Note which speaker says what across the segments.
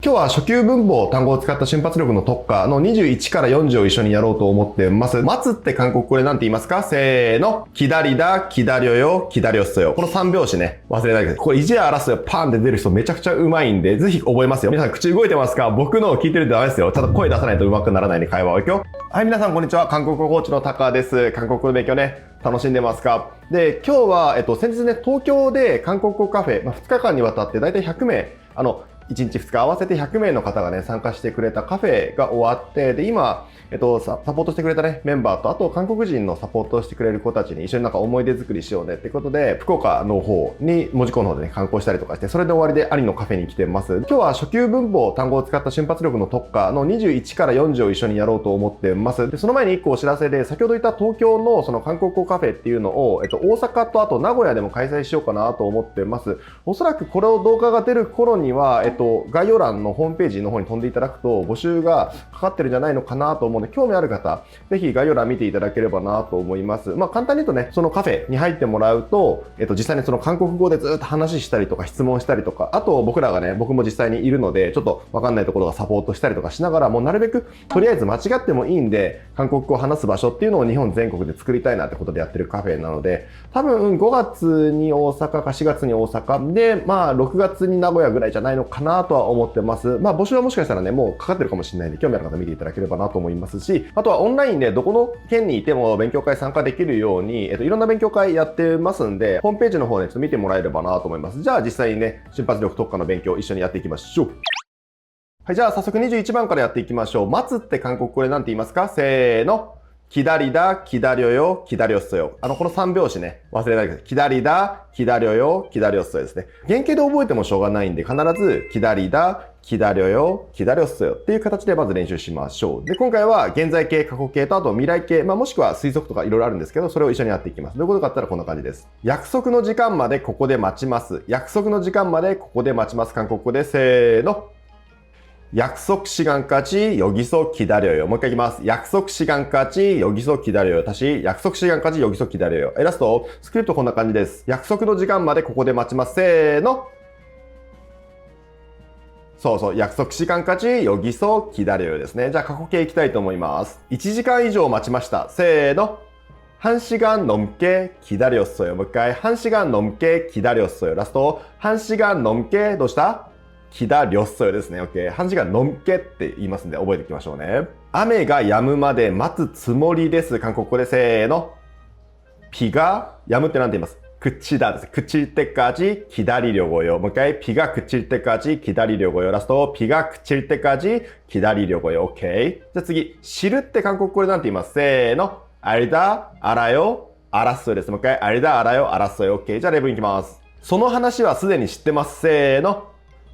Speaker 1: 今日は初級文法単語を使った瞬発力の特化の21から40を一緒にやろうと思ってます。待つって韓国語で何て言いますか？せーの。기다리다、기다려요、기다렸어요。この3拍子ね、忘れないでください。これ、이제알았어요、パーンって出る人めちゃくちゃ上手いんで、ぜひ覚えますよ。皆さん口動いてますか？僕のを聞いてるとダメですよ。ちゃんと声出さないと上手くならないんで会話を。いくよ。はい、皆さんこんにちは。韓国語コーチのタカです。韓国語の勉強ね、楽しんでますか？で、今日は、先日ね、東京で韓国語カフェ、2日間にわたってだいたい100名、1日2日合わせて100名の方がね、参加してくれたカフェが終わって、で、今、サポートしてくれたね、メンバーと、あと韓国人のサポートをしてくれる子たちに一緒になんか思い出作りしようねってことで、福岡の方に、門司港の方でね、観光したりとかして、それで終わりでありのカフェに来てます。今日は初級文法単語を使った瞬発力の特化の21から40を一緒にやろうと思ってます。で、その前に1個お知らせで、先ほど言った東京のその韓国語カフェっていうのを、大阪とあと名古屋でも開催しようかなと思ってます。おそらくこれを動画が出る頃には、概要欄のホームページの方に飛んでいただくと募集がかかってるんじゃないのかなと思うので、興味ある方、ぜひ概要欄見ていただければなと思います。簡単に言うとね、そのカフェに入ってもらうと、実際にその韓国語でずっと話したりとか質問したりとか、あと僕も実際にいるので、ちょっとわかんないところがサポートしたりとかしながら、もうなるべくとりあえず間違ってもいいんで、韓国語を話す場所っていうのを日本全国で作りたいなってことでやってるカフェなので、多分5月に大阪か4月に大阪で、6月に名古屋ぐらいじゃないのかなとは思ってます。募集はもしかしたらね、もうかかってるかもしれないんで、興味ある方見ていただければなと思いますし、あとはオンラインでどこの県にいても勉強会参加できるように、いろんな勉強会やってますんで、ホームページの方ね、ちょっと見てもらえればなと思います。じゃあ実際にね、瞬発力特化の勉強を一緒にやっていきましょう。はい、じゃあ早速21番からやっていきましょう。待つって韓国語で何て言いますか？せーの。기다리다、기다려요、기다렸어요。この3拍子ね、忘れないでください。기다리다、기다려요、기다렸어요ですね。原型で覚えてもしょうがないんで、必ず기다리다、기다려요、기다렸어요っていう形でまず練習しましょう。で、今回は現在形、過去形とあと未来形、もしくは推測とかいろいろあるんですけど、それを一緒にやっていきます。どういうことかって言ったらこんな感じです。約束の時間までここで待ちます。約束の時間までここで待ちます。韓国語でせーの。약속시간까지 여기서 기다려요.もう一回いきます。약속시간까지 여기서 기다려요. 다시 약속시간까지 여기서 기다려요.ラスト、スクリプトこんな感じです。約束の時間までここで待ちます。せーの。そうそう、약속시간까지 여기서 기다려요ですね。じゃあ過去形いきたいと思います。1時間以上待ちました。せーの。1시간 넘게 기다렸어요.もう一回、1시간 넘게 기다렸어요.ラスト、1시간 넘게どうした기다렸어요ですね。OK。1시간 넘게って言いますんで覚えていきましょうね。雨が止むまで待つつもりです。韓国語でせーの。비가止むって何て言います？그치다です。그칠때까지 기다리려고요。もう一回、비가 그칠때까지 기다리려고요。ラスト、비가 그칠때까지 기다리려고요。OK。じゃあ次、知るって韓国語で何て言います？せーの。알다、알아요、알았어요です。もう一回、알다、알아요、알았어요。OK。じゃあ例文いきます。その話はすでに知ってます。せーの。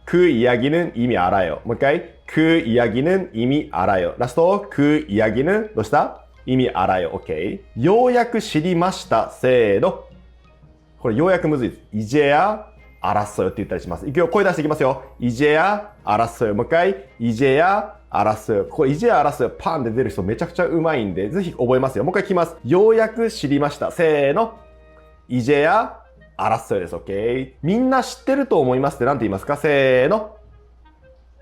Speaker 1: 그 이야기는 이미 알아요.もう一回. 그 이야기는 이미 알아요. 라스트. 그 이야기는 どうした? 이미 알아요. 오케이. ようやく知りました. せーの. これようやくむずいです。이제야 알았어요 って言ったりします。いくよ。声出していきますよ。이제야 알았어요. もう一回. 이제야 알았어요. これ 이제야 알았어요. パンって出る人めちゃくちゃ上手いんで、ぜひ覚えますよ。もう一回聞きます。ようやく知りました。せーの. 이제야 알았어요です。OK。みんな知ってると思いますって何て言いますか？せーの。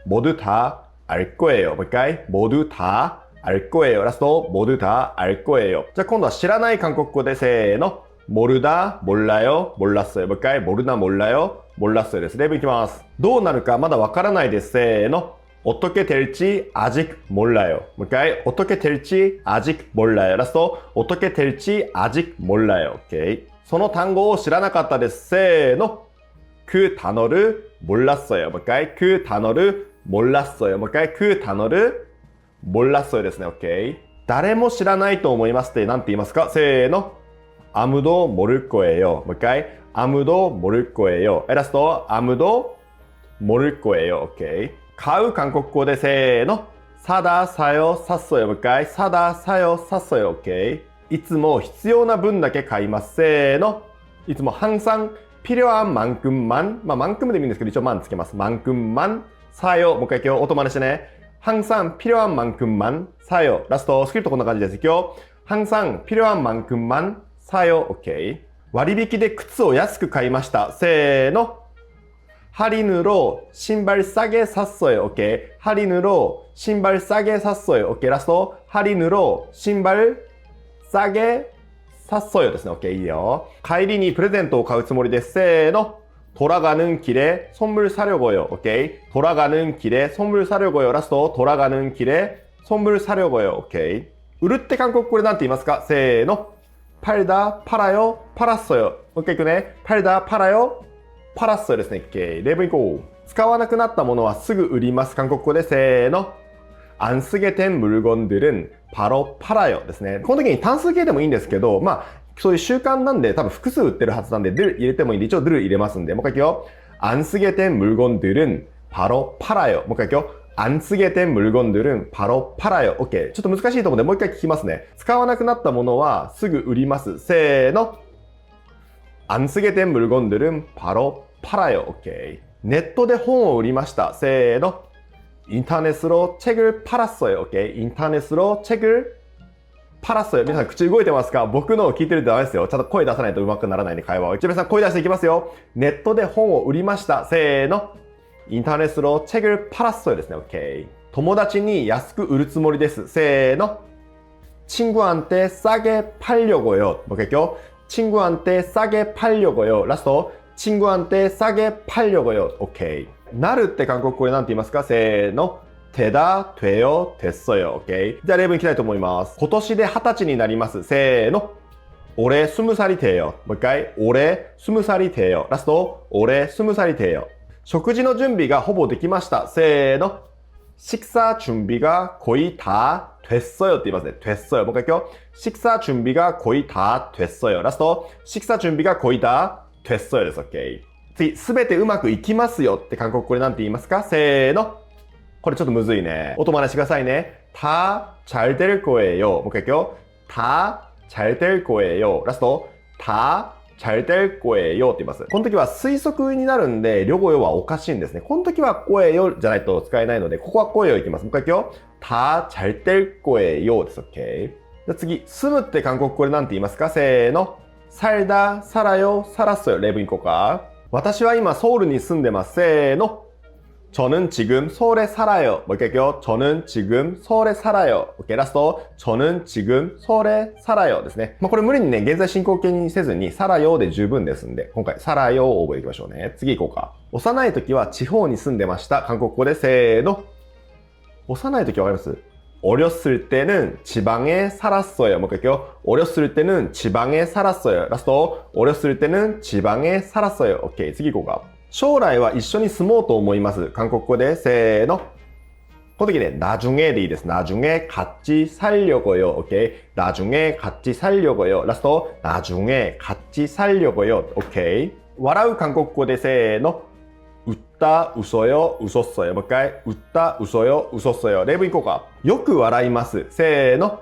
Speaker 1: 모두 다 알 거예요。もう一回。모두 다 알 거예요。ラスト。모두 다 알 거예요。じゃあ今度は知らない韓国語でせーの。모르다 몰라요 몰랐어요。もう一回。모르다 몰라요 몰랐어요です。例文いきます。どうなるかまだわからないです。せーの。어떻게 될지 아직 몰라요。もう一回。어떻게 될지 아직 몰라요。ラスト。어떻게 될지 아직 몰라요。OK。その単語を知らなかったです。せーの。그 단어를 몰랐어요。もう一回。그 단어를 몰랐어요。もう一回。그 단어를 몰랐어요ですね。OK。誰も知らないと思いますって何て言いますか？せーの。아무도 모를 거예요。もう一回。아무도 모를 거예요。ラスト。아무도 모를 거예요。OK。買う韓国語でせーの。사다 사요 샀어요。もう一回。사다 사요 샀어요。OK。いつも必要な分だけ買います。せーの。いつも항상 필요한 만큼만、만큼でもいいんですけど、一応만つけます。만큼만 사요。もう一回いくよ。音真似してね。항상 필요한 만큼만 사요。ラスト、スクリプトこんな感じです。いくよ。항상 필요한 만큼만 사요。OK。割引で靴を安く買いました。せーの。 할인으로 신발 싸게 샀어요. 오케이. 할인으로 신발 싸게 샀어요. 오케이. 라스트. 할인으로 신발 싸게 샀어요. ですね. 오케이. 이요. 帰りにプレゼントを買うつもりです。せーの. 돌아가는 길에 선물 사려고요. 오케이. 돌아가는 길에 선물 사려고요. 라스트. 돌아가는 길에 선물 사려고요. 오케이. 売るって韓国語で何て言いますか？せーの. 팔다, 팔아요, 팔았어요. 오케이. いくね. 팔다, 팔아요, 팔았어요 ですね。例文いこう。使わなくなったものはすぐ売ります。韓国語でせーの。안 쓰게 된 물건들은 바로 팔아요 ですね。この時に単数形でもいいんですけど、まあ、そういう習慣なんで多分複数売ってるはずなんで、늘入れてもいいんで、一応늘入れますんで、もう一回いくよ。안 쓰게 된 물건들은 바로 팔아요。もう一回いくよ。안 쓰게 된 물건들은 바로 팔아요。OK。ちょっと難しいところでもう一回聞きますね。使わなくなったものはすぐ売ります。せーの。안 쓰게 된 물건들은 바로 팔아요. OK。ネットで本を売りました。せーの。인터넷으로 책을 팔았어요. OK。인터넷으로 책을 팔았어요.皆さん口動いてますか？僕のを聞いてるとダメですよ。ちゃんと声出さないとうまくならないんで会話を。皆さん声出していきますよ。ネットで本を売りました。せーの。인터넷으로 책을 팔았어요 ですね。OK。友達に安く売るつもりです。せーの。친구한테 싸게 팔려고요. 뭐겠죠? 친구한테 싸게 팔려고요. 라스트. 친구한테 싸게 팔려고요. 오케이. なるって韓国語で何て言いますか？せーの。되다, 돼요, 됐어요. 오케이. じゃあ例文いきたいと思います。今年で20歳になります。せーの。올해 20살이 돼요. もう一回。올해 20살이 돼요. 라스트. 올해 20살이 돼요.食事の準備がほぼできました。せーの。식사 준비가 거의 다 됐어요 って言いますね。됐어요. 뭔가 할게요. 식사 준비가 거의 다 됐어요. 라스트. 식사 준비가 거의 다 됐어요 です。OK。次、すべてうまくいきますよって韓国語で何て言いますか？せーの。これちょっとむずいね。音真似してくださいね。다 잘 될 거예요. 뭔가 할게요. 다 잘 될 거예요. 라스트. 다 잘 될 거예요 って言います。この時は推測になるんで、両語用はおかしいんですね。この時は거예요じゃないと使えないので、ここは거예요いきます。もう一回いくよ。다 잘 될 거예요です。OK。じゃあ次、住むって韓国語で何て言いますか？せーの。살다、살아요、살았어요。例文いこうか。私は今ソウルに住んでます。せーの。저는 지금 서울에 살아요. 뭐 이렇게요. 저는 지금 서울에 살아요. 오케이. 라스트. 저는 지금 서울에 살아요. ですね。まあこれ無理にね、現在進行形にせずに、살아요で十分ですんで、今回、살아요を覚えていきましょうね。次行こうか。幼い時は地方に住んでました。韓国語でせーの。幼い時わかります？어렸을 때는 지방에 살았어요. 뭐 이렇게요. 어렸을 때는 지방에 살았어요. 라스트. 어렸을 때는 지방에 살았어요. 오케이. 次行こうか。将来は一緒に住もうと思います。韓国語でせーの。この時ね、나중에でいいです。나중에 같이 살려고요. 오케이. 나중에 같이 살려고요. 라스트. 나중에 같이 살려고요. 오케이. 笑う韓国語でせーの。웃다, 웃어요, 웃었어요. もう一回。웃다, 웃어요, 웃었어요.例文いこうか。よく笑います。せーの。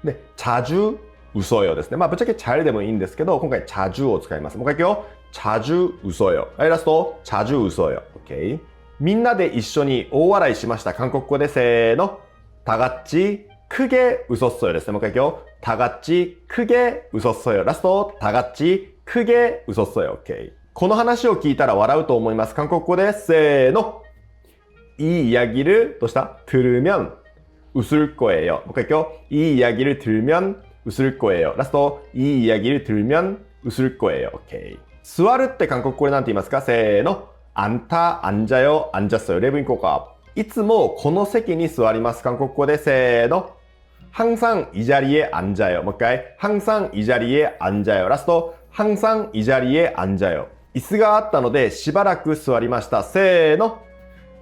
Speaker 1: で、자주 웃어요 ですね。まあぶっちゃけ잘でもいいんですけど、今回자주を使います。もう一回いくよ。자주 웃어요. はい、ラスト。자주 웃어요. OK。みんなで一緒に大笑いしました。韓国語でせーの。다 같이 크게 웃었어요 ですね。もう一回いくよ。다 같이 크게 웃었어요.ラスト。다 같이 크게 웃었어요. OK。この話を聞いたら笑うと思います。韓国語でせーの。이 이야기를どうした？ 들으면 웃을 거예요. 뭐 할게요. 이 이야기를 들으면 웃을 거예요. 라스트. 이 이야기를 들으면 웃을 거예요. 오케이. 座るって韓国語で何て言いますか？せーの。앉다, 앉아요, 앉았어요.例文いこうか。いつもこの席に座ります。韓国語でせーの。항상 이 자리에 앉아요. 뭐 할까요? 항상 이 자리에 앉아요. 라스트. 항상 이 자리에 앉아요. 椅子があったのでしばらく座りました。せーの。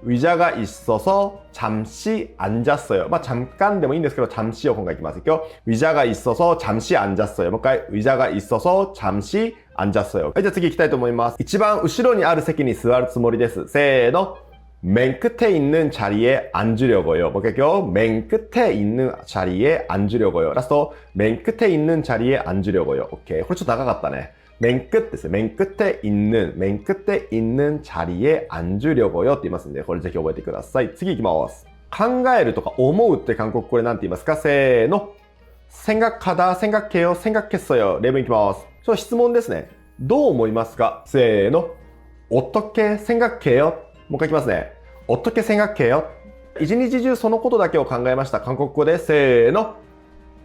Speaker 1: 의자가 있어서 잠시 앉았어요. 잠깐でもいいんですけど 잠시요今回いきます。의자가 있어서 잠시 앉았어요. もう一回 의자가 있어서 잠시 앉았어요. はい、じゃあ次行きたいと思います。一番後ろにある席に座るつもりです。せーの。맨 끝에 있는 자리에 앉으려고요. 뭐겠죠? 맨 끝에 있는 자리에 앉으려고요. 라스트. 맨 끝에 있는 자리에 앉으려고요. 오케이. これちょっと長かったね。맨 끝です。맨 끝에 있는 자리에 앉으려고요 って言いますんで、これぜひ覚えてください。次行きます。考えるとか思うって韓国語で何て言いますか？せーの。생각하다, 생각해요, 생각했어요。例文いきます。質問ですね。どう思いますか？せーの。 어떻게 생각해요?もう一回いきますね。어떻게 생각해요? 一日中そのことだけを考えました。韓国語でせーの。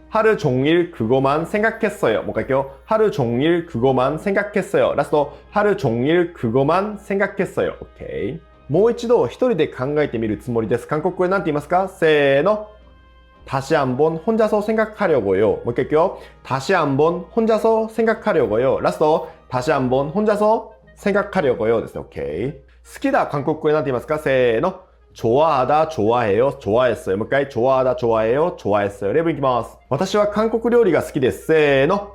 Speaker 1: 하루 종일 그거만 생각했어요.もう一回いくよ。하루 종일 그거만 생각했어요. ラスト。하루 종일 그거만 생각했어요. OK。もう一度一人で考えてみるつもりです。韓国語で何て言いますか？せーの。다시 한번 혼자서 생각하려고요. 뭐 할게요. 다시 한번 혼자서 생각하려고요. 라스트. 다시 한번 혼자서 생각하려고요. 됐어요. 오케이. 好きだ 한국어에何て言いますか? せーの. 좋아하다, 좋아해요, 좋아했어요. もう一回. 좋아하다, 좋아해요, 좋아했어요. 랩いきます. 私は韓国料理が好きです. せーの.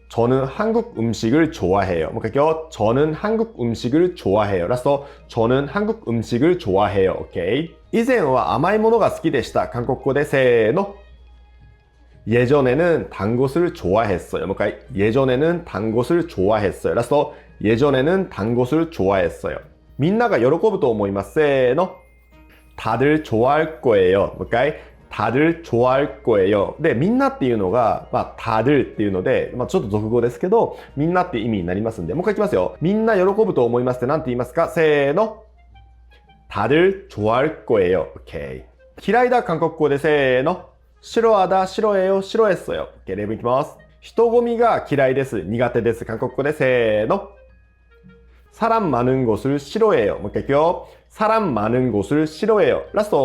Speaker 1: 저는 한국 음식을 좋아해요. 뭐 할게요. 저는 한국 음식을 좋아해요. 라스트. 저는 한국 음식을 좋아해요. 오케이. 以前は甘いものが好きでした. 한국어でせーの. 예전에는 단 것을 좋아했어요. 뭐 할까요? 예전에는 단 것을 좋아했어요. 라스트. 예전에는 단 것을 좋아했어요. みんなが喜ぶと思います. せーの. 다들 좋아할 거예요. 뭐 할까요? 다들 좋아할 거예요. で、みんなっていうのが、다들っていうので、ちょっと俗語ですけど、みんなっていう意味になりますんで、もう一回いきますよ。みんな喜ぶと思いますって何て言いますか？せーの。다들 좋아할 거예요. 오케이. 嫌いだ韓国語でせーの。싫어하다, 싫어해요, 싫어했어요. 오케이, 랩いきます。人混みが嫌いです。苦手です。韓国語でせーの。사람 많은 곳을 싫어해요. 뭐 할게요. 사람 많은 곳을 싫어해요. 라스트.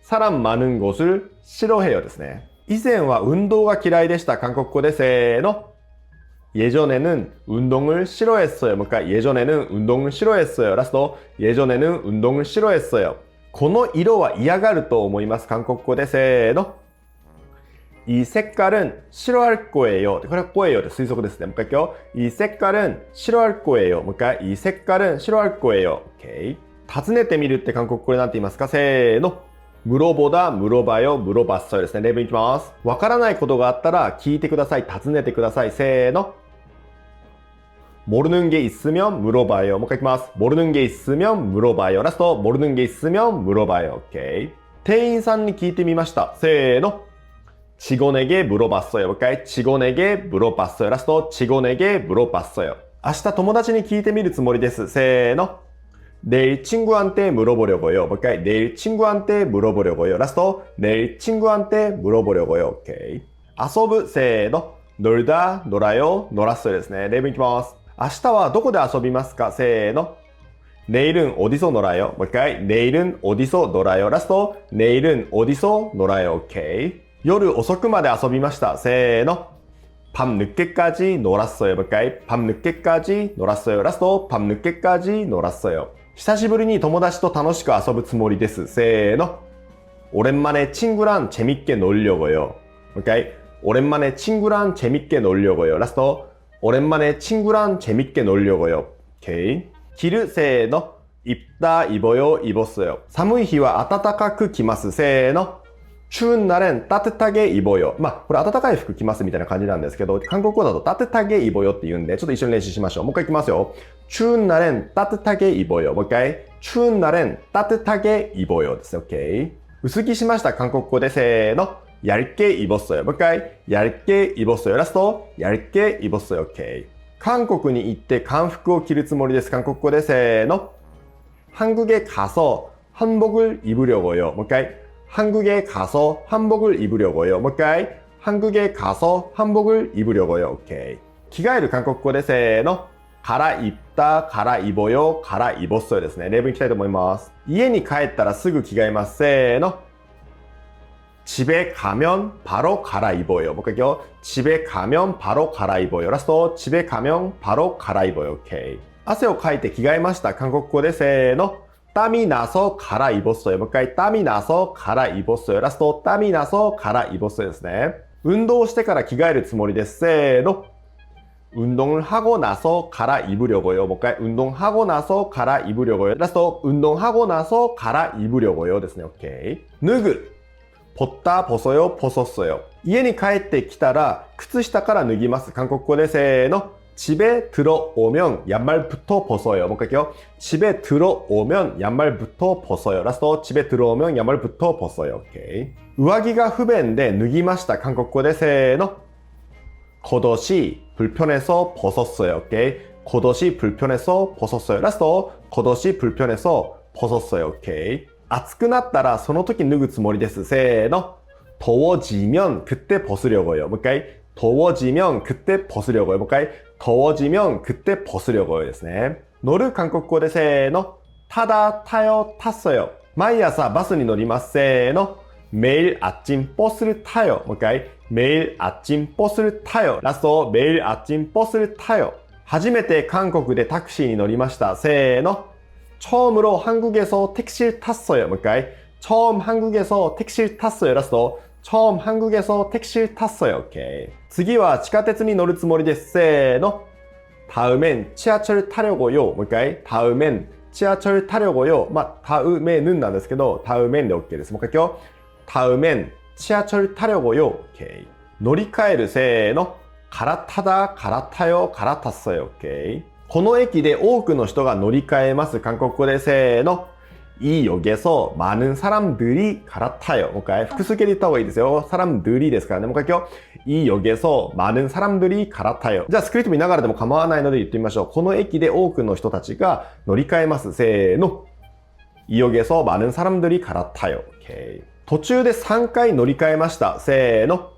Speaker 1: 사람 많은 곳을 싫어해요. ですね。以前は運動が嫌いでした。韓国語でせーの。예전에는 운동을 싫어했어요. 뭔가 예전에는 운동을 싫어했어요. 라스트. 예전에는 운동을 싫어했어요. この色は嫌がると思います。韓国語でせーの。이 색깔은 싫어할 거예요. これは거예요で推測ですね。もう一回いくよ。이 색깔은 싫어할 거예요. もう一回。이 색깔은 싫어할 거예요. 오케이. 尋ねてみるって韓国語で何て言いますか？せーの。물어보다, 물어봐요, 물어봤어요 ですね。例文いきます。わからないことがあったら聞いてください。尋ねてください。せーの。모르는 게 있으면 물어봐요. もう一回いきます。모르는 게 있으면 물어봐요. 라스트. 모르는 게 있으면 물어봐요. 오케이. 店員さんに聞いてみました。せーの。직원에게 물어봤어요. もう一回。직원에게 물어봤어요. 라스트. 직원에게 물어봤어요. 明日友達に聞いてみるつもりです。せーの。내일 친구한테 물어보려고요. 뭘까요? 내일 친구한테 물어보려고요. 라스트. 내일 친구한테 물어보려고요. 오케이. 遊ぶ せーの. 놀다, 놀아요, 놀았어요 ですね。例文いきます。明日はどこで遊びますか? せーの. 내일은 어디서 놀아요? 뭘까요? 내일은 어디서 놀아요? 라스트. 내일은 어디서 놀아요? 오케이. 夜遅くまで遊びました. せーの. 밤 늦게까지 놀았어요. 뭘까요? 밤 늦게까지 놀았어요. 라스트. 밤 늦게까지 놀았어요. 久しぶりに友達と楽しく遊ぶつもりです. せーの. 오랜만에 친구랑 재밌게 놀려고요. 오케이? 오랜만에 친구랑 재밌게 놀려고요. 라스트. 오랜만에 친구랑 재밌게 놀려고요. 오케이. 着る せーの. 입다, 입어요, 입었어요. 寒い日は暖かく着ます. せーの. 추운 날엔 따뜻하게 입어요. これ暖かい服着ますみたいな感じなんですけど、韓国語だと따뜻하게 입어요って言うんで、ちょっと一緒に練習しましょう。もう一回いきますよ。추운 날엔 따뜻하게 입어요. もう一回。추운 날엔 따뜻하게 입어요. ですね。OK。薄着しました。韓国語でせーの。얇게 입었어요. もう一回。얇게 입었어요. ラスト。얇게 입었어요. OK。韓国に行って韓服を着るつもりです。韓国語でせーの。한국에 가서 한복을 입으려고요. もう一回。 한국에 가서 한복을 입으려고요.もう一回。 한국에 가서 한복을 입으려고요. 오케이. 着替える韓国語でせーの。갈아입다, 갈아입어요, 갈아입었어요 ですね。例文いきたいと思います。家に帰ったらすぐ着替えます。せーの。집에 가면 바로 갈아입어요. 뭐 할게요. 집에 가면 바로 갈아입어요. 라스트. 집에 가면 바로 갈아입어요. 오케이. 汗をかいて着替えました。韓国語でせーの。땀이 나서 갈아입었어요. 뭐 할까요? 땀이 나서 갈아입었어요. 라스트. 땀이 나서 갈아입었어요 ですね。運動してから着替えるつもりです。せーの。 운동을 하고 나서 갈아입으려고요. 뭘까요? 운동하고 나서 갈아입으려고요. 라스트. 운동하고 나서 갈아입으려고요. ですね。오케이. 脱ぐ 벗다, 벗어요, 벗었어요. 家に帰ってきたら靴下から脱ぎます。韓国語でせーの。 집에 들어오면 양말부터 벗어요. 뭔가 할게요. 집에 들어오면 양말부터 벗어요. 라스트. 집에 들어오면 양말부터 벗어요. 오케이. 우아기가 후배인데 脱ぎました. 한국어でせーの. 겉옷이 불편해서 벗었어요. 오케이. 겉옷이 불편해서 벗었어요. 라스트 겉옷이 불편해서 벗었어요. 오케이. 暑くなったらその時脱ぐつもりです。せーの。더워지면 그때 벗으려고요. 뭐까이? 더워지면 그때 벗으려고요. 뭐까이? 더워지면 그때 벗으려고요. ですね. 노르 한국어でせーの. 타다, 타요, 탔어요. 毎朝バスに乗ります。せーの. 매일 아침 버스를 타요. 뭐까이? 매일 아침 버스를 타요. 라스트 매일 아침 버스를 타요. 初めて韓国でタクシーに乗りました。せーの. 처음으로 한국에서 택시를 탔어요. 뭐까이? 처음 한국에서 택시를 탔어요. 라스트 처음 한국에서 택시를 탔어요. 오케이. 次は地下鉄に乗るつもりです。せーの. 다음엔 지하철 타려고요. 뭐까이? 다음엔 지하철 타려고요. 다음에는なんですけど 다음엔 で OK です。もう一回今日 다음엔 지하철 타려고요. 오케이. 乗り換える。せーの. 갈아타다, 갈아타요, 갈아탔어요. 오케이. この駅で多くの人が乗り換えます。韓国語でせーの. 이 역에서 많은 사람들이 갈아타요. 뭔가複数形で言った方がいいですよ. 사람들이 ですからね. 뭔가 이 역에서 많은 사람들이 갈아타요. じゃあスクリプト見ながらでも構わないので言ってみましょう. この駅で多くの人たちが乗り換えます. せーの. 이 역에서 많은 사람들이 갈아타요. 오케이. 途中で3回乗り換えました. せーの.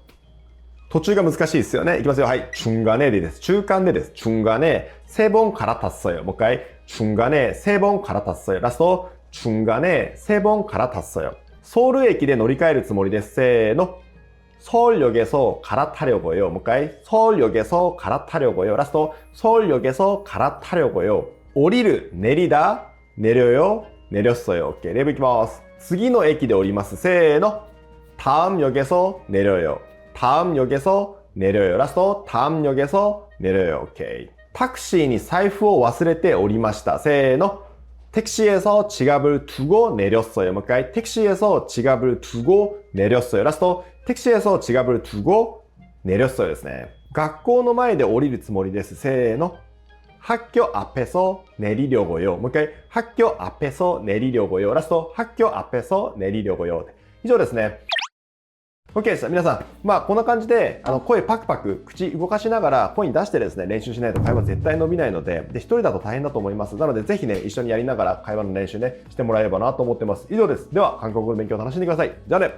Speaker 1: 途中が難しいですよね。いきますよ。はい。중간에です。中間でです。중간에 3번 갈아탔어요. もう一回。중간에 3번 갈아탔어요. 라스트. 중간에 3번 갈아탔어요. 서울駅で乗り換えるつもりです。せーの. 서울역에서 갈아타려고요. もう一回。서울역에서 갈아타려고요. 라스트. 서울역에서 갈아타려고요. 降りる、내리다, 내려요, 내렸어요. 오케이. 랩いきます。次の駅で降ります。せーの. 다음 역에서 내려요. 다음 역에서 내려요. 라스트. 다음 역에서 내려요. 오케이. 택시니 財布を忘れて降りました. せーの. 택시에서 지갑을 두고 내렸어요. 뭐까이? 택시에서 지갑을 두고 내렸어요. 라스트. 택시에서 지갑을 두고 내렸어요. ですね. 学校の前で降りるつもりです. せーの. 학교 앞에서 내리려고요. 뭐까이? 학교 앞에서 내리려고요. 라스트. 학교 앞에서 내리려고요. 以上ですね. OK です。皆さん、こんな感じで、声パクパク、口動かしながら声に出してですね、練習しないと会話絶対伸びないので、一人だと大変だと思います。なので、ぜひね、一緒にやりながら会話の練習ね、してもらえればなと思ってます。以上です。では、韓国語の勉強を楽しんでください。じゃあね。